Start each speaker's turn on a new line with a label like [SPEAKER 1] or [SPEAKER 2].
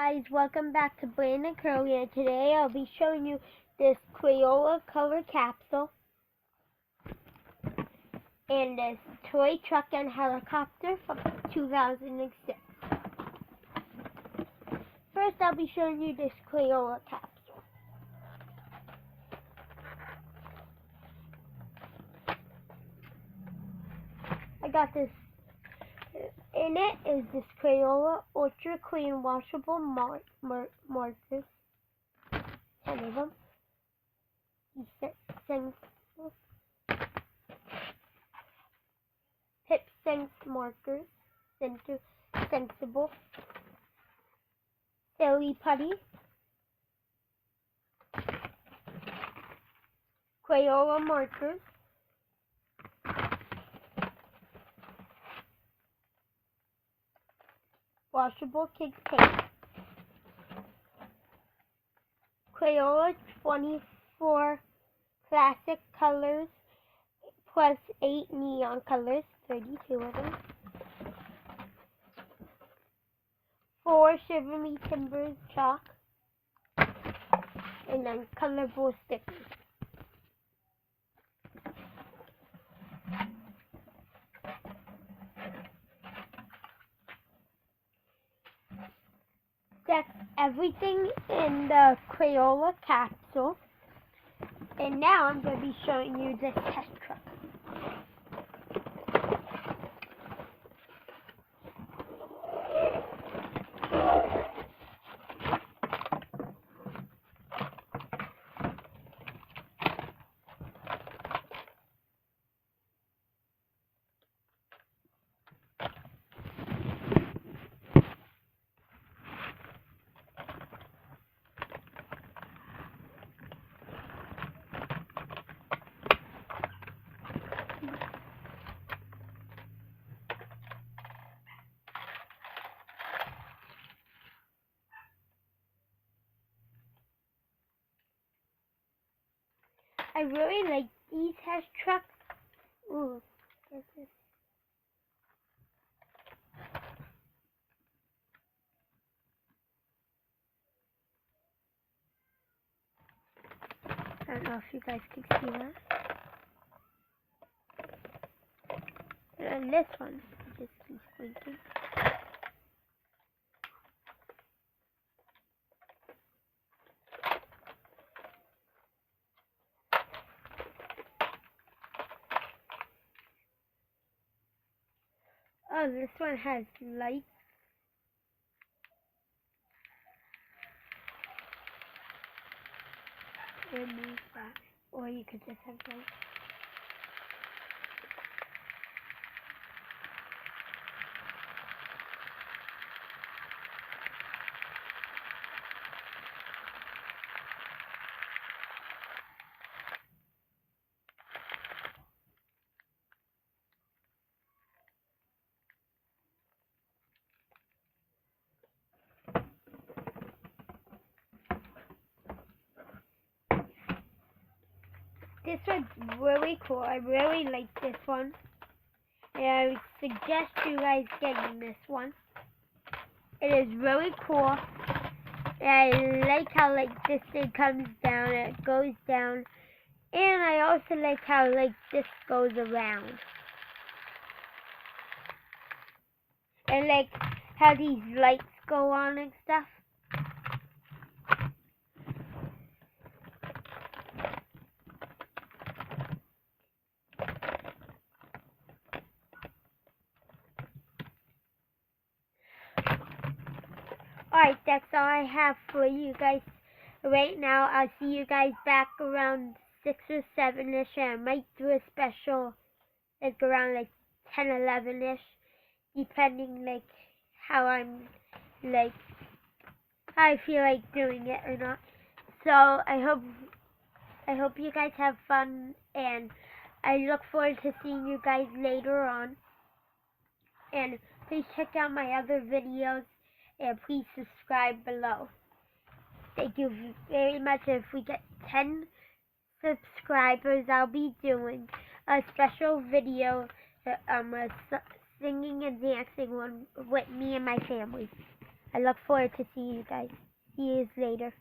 [SPEAKER 1] guys, welcome back to Brandon Curly, and today I'll be showing you this Crayola color capsule and this toy truck and helicopter from 2006. First I'll be showing you this Crayola capsule. I got this. In it is this Crayola Ultra Clean Washable markers. 10 of them. Pip Sense markers. Sensible. Silly Putty. Crayola markers. Washable kids paint. Crayola 24 classic colors plus 8 neon colors, 32 of them. 4 Shiver Me Timbers chalk. And then colorful stickers. That's everything in the Crayola capsule. And now I'm going to be showing you this test truck. I really like these Hess trucks. Ooh, this is. I don't know if you guys can see that. And this one just keeps blinking. Oh, this one has lights. And move that. Or you could just have lights. This one's really cool. I really like this one. And I would suggest you guys getting this one. It is really cool. And I like how this thing comes down and it goes down. And I also like how this goes around. And how these lights go on and stuff. Alright, that's all I have for you guys right now. I'll see you guys back around 6 or 7-ish, and I might do a special around 10, 11-ish, depending how I'm how I feel like doing it or not. So I hope you guys have fun, and I look forward to seeing you guys later on. And please check out my other videos. And please subscribe below. Thank you very much. If we get 10 subscribers, I'll be doing a special video, a singing and dancing one with me and my family. I look forward to seeing you guys. See you later.